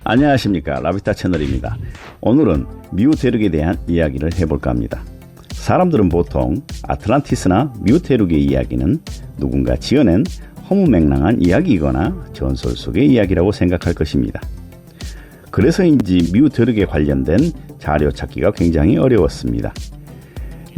안녕하십니까, 라비타 채널입니다. 오늘은 미우 대륙에 대한 이야기를 해볼까 합니다. 사람들은 보통 아틀란티스나 미우 대륙의 이야기는 누군가 지어낸 허무맹랑한 이야기이거나 전설 속의 이야기라고 생각할 것입니다. 그래서인지 미우 대륙에 관련된 자료 찾기가 굉장히 어려웠습니다.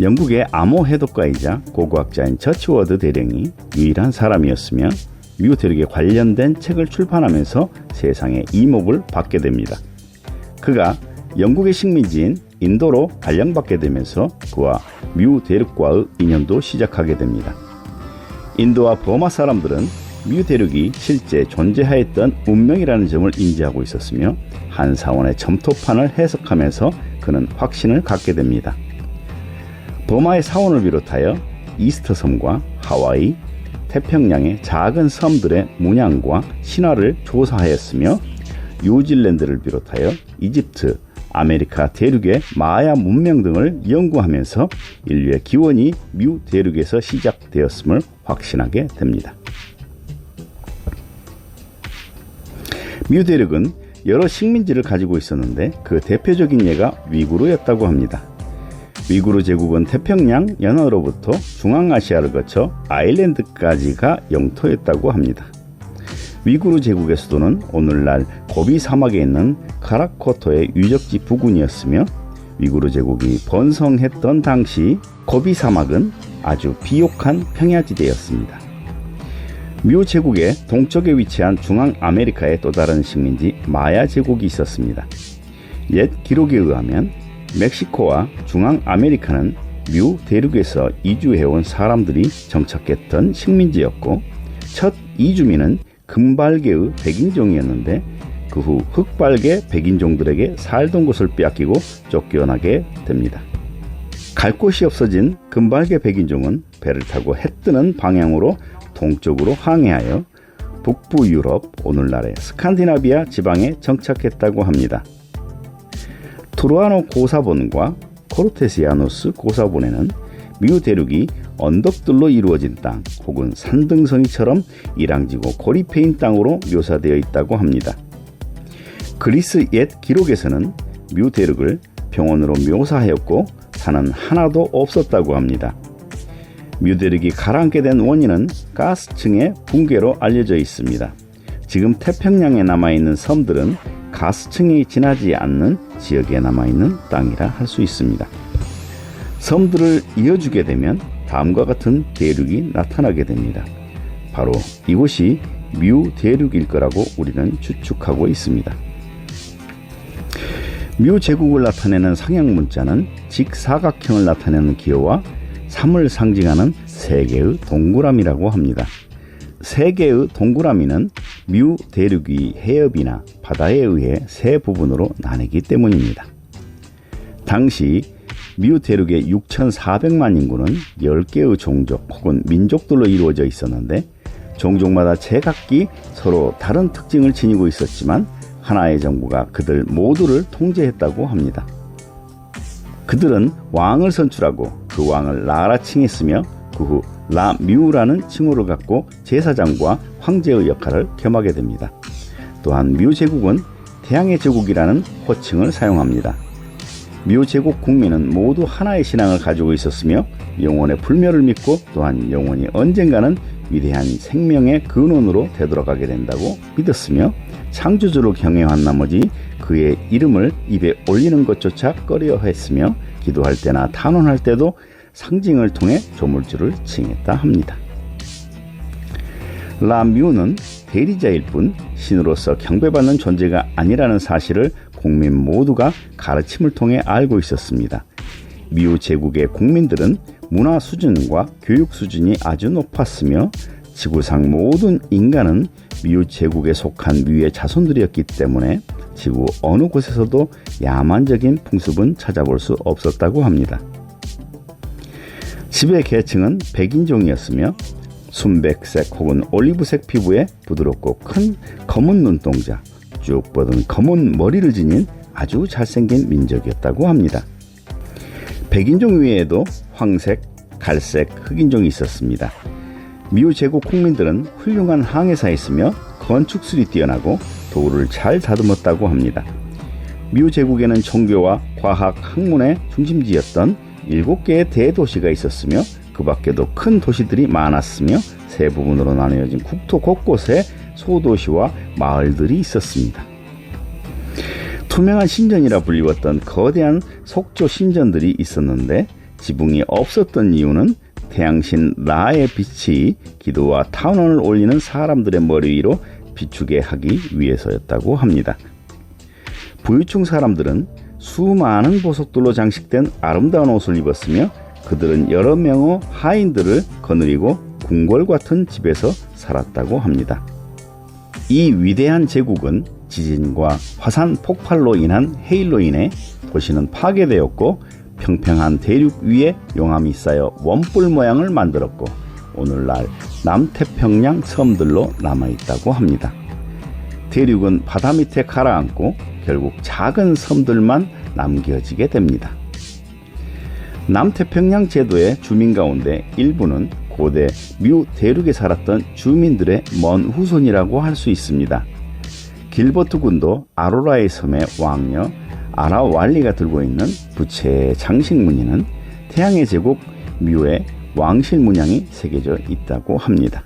영국의 암호 해독가이자 고고학자인 처치워드 대령이 유일한 사람이었으며 미우 대륙에 관련된 책을 출판하면서 세상의 이목을 받게 됩니다. 그가 영국의 식민지인 인도로 발령받게 되면서 그와 미우 대륙과의 인연도 시작하게 됩니다. 인도와 버마 사람들은 미우 대륙이 실제 존재하였던 운명이라는 점을 인지하고 있었으며 한사원의 점토판을 해석하면서 그는 확신을 갖게 됩니다. 버마의 사원을 비롯하여 이스트섬과 하와이, 태평양의 작은 섬들의 문양과 신화를 조사하였으며 뉴질랜드를 비롯하여 이집트, 아메리카 대륙의 마야 문명 등을 연구하면서 인류의 기원이 미우 대륙에서 시작되었음을 확신하게 됩니다. 미우 대륙은 여러 식민지를 가지고 있었는데 그 대표적인 예가 위구르였다고 합니다. 위구르 제국은 태평양 연어로부터 중앙아시아를 거쳐 아일랜드까지가 영토였다고 합니다. 위구르 제국의 수도는 오늘날 고비 사막에 있는 카라코토의 유적지 부근이었으며 위구르 제국이 번성했던 당시 고비 사막은 아주 비옥한 평야지대였습니다. 미우 제국의 동쪽에 위치한 중앙아메리카의 또 다른 식민지 마야 제국이 있었습니다. 옛 기록에 의하면 멕시코와 중앙아메리카는 미우 대륙에서 이주해온 사람들이 정착했던 식민지였고 첫 이주민은 금발계의 백인종이었는데 그 후 흑발계 백인종들에게 살던 곳을 빼앗기고 쫓겨나게 됩니다. 갈 곳이 없어진 금발계 백인종은 배를 타고 해 뜨는 방향으로 동쪽으로 항해하여 북부 유럽, 오늘날의 스칸디나비아 지방에 정착했다고 합니다. 트루아노 고사본과 코르테시아누스 고사본에는 미우 대륙이 언덕들로 이루어진 땅 혹은 산등성이처럼 이랑지고 고리패인 땅으로 묘사되어 있다고 합니다. 그리스 옛 기록에서는 미우 대륙을 평원으로 묘사하였고 산은 하나도 없었다고 합니다. 미우 대륙이 가라앉게 된 원인은 가스층의 붕괴로 알려져 있습니다. 지금 태평양에 남아있는 섬들은 가스층이 지나지 않는 지역에 남아있는 땅이라 할 수 있습니다. 섬들을 이어주게 되면 다음과 같은 대륙이 나타나게 됩니다. 바로 이곳이 미우 대륙일 거라고 우리는 추측하고 있습니다. 미우 제국을 나타내는 상형 직사각형을 나타내는 기호와 3을 상징하는 3개의 동그라미라고 합니다. 3개의 동그라미는 미우 대륙이 해협이나 바다에 의해 3부분으로 나뉘기 때문입니다. 당시 미우 대륙의 6,400만 인구는 10개의 종족 혹은 민족들로 이루어져 있었는데 종족마다 제각기 서로 다른 특징을 지니고 있었지만 하나의 정부가 그들 모두를 통제했다고 합니다. 그들은 왕을 선출하고 그 왕을 라라 칭했으며 그 후 라미우라는 칭호를 갖고 제사장과 황제의 역할을 겸하게 됩니다. 또한 미우 제국은 태양의 제국이라는 호칭을 사용합니다. 미우 제국 국민은 모두 하나의 신앙을 가지고 있었으며 영혼의 불멸을 믿고 또한 영혼이 언젠가는 위대한 생명의 근원으로 되돌아가게 된다고 믿었으며 창조주를 경외한 나머지 그의 이름을 입에 올리는 것조차 꺼려했으며 기도할 때나 탄원할 때도 상징을 통해 조물주를 칭했다 합니다. 라미우는 대리자일 뿐 신으로서 경배받는 존재가 아니라는 사실을 국민 모두가 가르침을 통해 알고 있었습니다. 미우 제국의 국민들은 문화 수준과 교육 수준이 아주 높았으며 지구상 모든 인간은 미우 제국에 속한 미우의 자손들이었기 때문에 지구 어느 곳에서도 야만적인 풍습은 찾아볼 수 없었다고 합니다. 지배 계층은 백인종이었으며 순백색 혹은 올리브색 피부에 부드럽고 큰 검은 눈동자, 쭉 뻗은 검은 머리를 지닌 아주 잘생긴 민족이었다고 합니다. 백인종 외에도 황색, 갈색, 흑인종이 있었습니다. 미우 제국 국민들은 훌륭한 항해사였으며 건축술이 뛰어나고 돌을 잘 다듬었다고 합니다. 뮤 제국에는 종교와 과학, 학문의 중심지였던 7개의 대도시가 있었으며 그 밖에도 큰 도시들이 많았으며 세 부분으로 나뉘어진 국토 곳곳에 소도시와 마을들이 있었습니다. 투명한 신전이라 불리웠던 거대한 속초 신전들이 있었는데 지붕이 없었던 이유는 태양신 라의 빛이 기도와 탄원을 올리는 사람들의 머리 위로 비추게 하기 위해서였다고 합니다. 부유층 사람들은 수많은 보석들로 장식된 아름다운 옷을 입었으며 그들은 여러 명의 하인들을 거느리고 궁궐 같은 집에서 살았다고 합니다. 이 위대한 제국은 지진과 화산 폭발로 인한 해일로 인해 도시는 파괴되었고 평평한 대륙 위에 용암이 쌓여 원뿔 모양을 만들었고 오늘날 남태평양 섬들로 남아있다고 합니다. 대륙은 바다 밑에 가라앉고 결국 작은 섬들만 남겨지게 됩니다. 남태평양 제도의 주민 가운데 일부는 고대 뮤 대륙에 살았던 주민들의 먼 후손이라고 할 수 있습니다. 길버트 군도 아로라의 섬의 왕녀 아라왈리가 들고 있는 부채의 장식 무늬는 태양의 제국 뮤의 왕실 문양이 새겨져 있다고 합니다.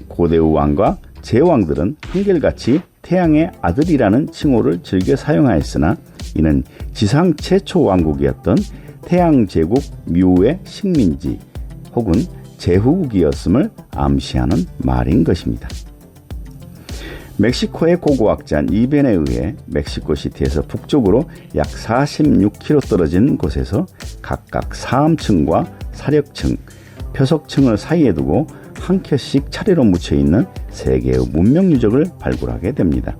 고대의 왕과 제왕들은 한결같이 태양의 아들이라는 칭호를 즐겨 사용하였으나 이는 지상 최초 왕국이었던 태양 제국 뮤의 식민지 혹은 제후국이었음을 암시하는 말인 것입니다. 멕시코의 고고학자 니벤에 의해 멕시코시티에서 북쪽으로 약 46km 떨어진 곳에서 각각 사암층과 사력층, 표석층을 사이에 두고 한 켜씩 차례로 묻혀있는 3개의 문명 유적을 발굴하게 됩니다.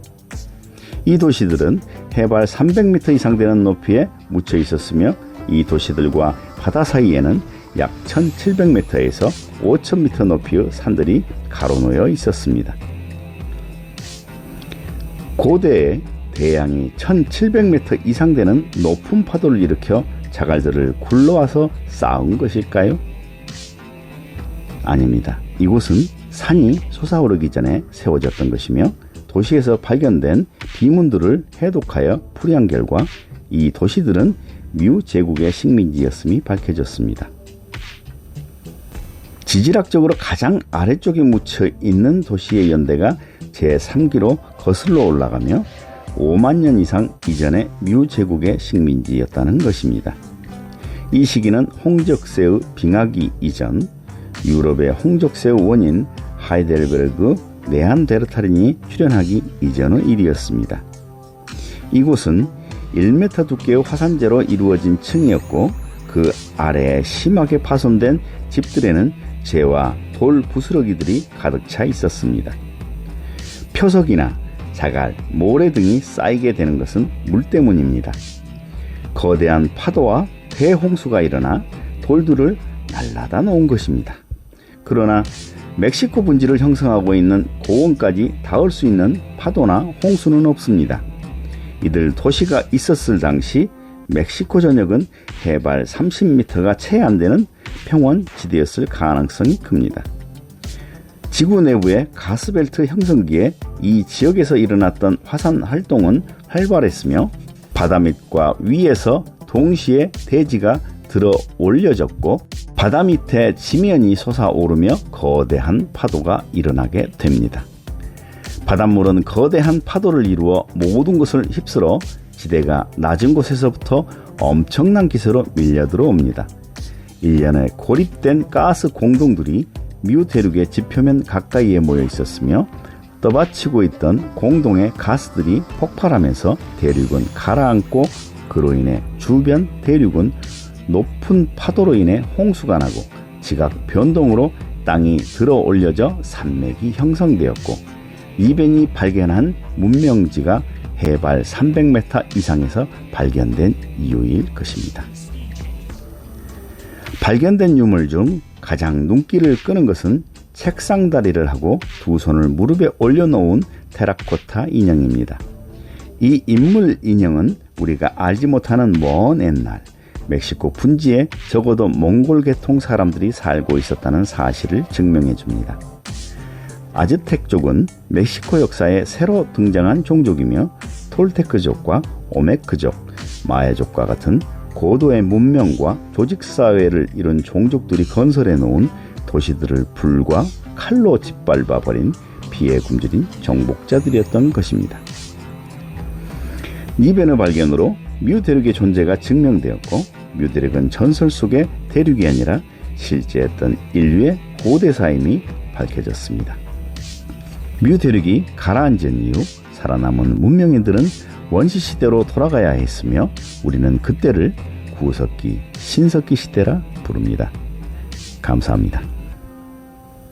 이 도시들은 해발 300m 이상 되는 높이에 묻혀 있었으며 이 도시들과 바다 사이에는 약 1700m에서 5000m 높이의 산들이 가로놓여 있었습니다. 고대에 대양이 1700m 이상 되는 높은 파도를 일으켜 자갈들을 굴러와서 쌓은 것일까요? 아닙니다. 이곳은 산이 솟아오르기 전에 세워졌던 것이며 도시에서 발견된 비문들을 해독하여 풀이한 결과 이 도시들은 뮤 제국의 식민지였음이 밝혀졌습니다. 지질학적으로 가장 아래쪽에 묻혀 있는 도시의 연대가 제3기로 거슬러 올라가며 5만 년 이상 이전의 뮤 제국의 식민지였다는 것입니다. 이 시기는 홍적세의 빙하기 이전, 유럽의 홍적세의 원인 하이델베르그 네안데르탈인이 출현하기 이전의 일이었습니다. 이곳은 1m 두께의 화산재로 이루어진 층이었고 그 아래에 심하게 파손된 집들에는 재와 돌 부스러기들이 가득 차 있었습니다. 표석이나 자갈, 모래 등이 쌓이게 되는 것은 물 때문입니다. 거대한 파도와 대홍수가 일어나 돌들을 날라다 놓은 것입니다. 그러나 멕시코 분지를 형성하고 있는 고원까지 닿을 수 있는 파도나 홍수는 없습니다. 이들 도시가 있었을 당시 멕시코 전역은 해발 30m가 채 안 되는 평원 지대였을 가능성이 큽니다. 지구 내부의 가스벨트 형성기에 이 지역에서 일어났던 화산 활동은 활발했으며 바다 밑과 위에서 동시에 대지가 들어 올려졌고 바다 밑에 지면이 솟아오르며 거대한 파도가 일어나게 됩니다. 바닷물은 거대한 파도를 이루어 모든 것을 휩쓸어 지대가 낮은 곳에서부터 엄청난 기세로 밀려 들어옵니다. 일련의 고립된 가스 공동들이 뮤 대륙의 지표면 가까이에 모여 있었으며 떠받치고 있던 공동의 가스들이 폭발하면서 대륙은 가라앉고 그로 인해 주변 대륙은 높은 파도로 인해 홍수가 나고 지각 변동으로 땅이 들어 올려져 산맥이 형성되었고 이벤이 발견한 문명지가 해발 300m 이상에서 발견된 이유일 것입니다. 발견된 유물 중 가장 눈길을 끄는 것은 책상다리를 하고 두 손을 무릎에 올려놓은 테라코타 인형입니다. 이 인물 인형은 우리가 알지 못하는 먼 옛날 멕시코 분지에 적어도 몽골 계통 사람들이 살고 있었다는 사실을 증명해 줍니다. 아즈텍족은 멕시코 역사에 새로 등장한 종족이며 톨테크족과 오메크족, 마야족과 같은 고도의 문명과 조직사회를 이룬 종족들이 건설해 놓은 도시들을 불과 칼로 짓밟아 버린 피해 굶주린 정복자들이었던 것입니다. 니벤의 발견으로 뮤 대륙의 존재가 증명되었고, 뮤 대륙은 전설 속의 대륙이 아니라 실제였던 인류의 고대사임이 밝혀졌습니다. 뮤 대륙이 가라앉은 이후 살아남은 문명인들은 원시시대로 돌아가야 했으며, 우리는 그때를 구석기, 신석기 시대라 부릅니다. 감사합니다.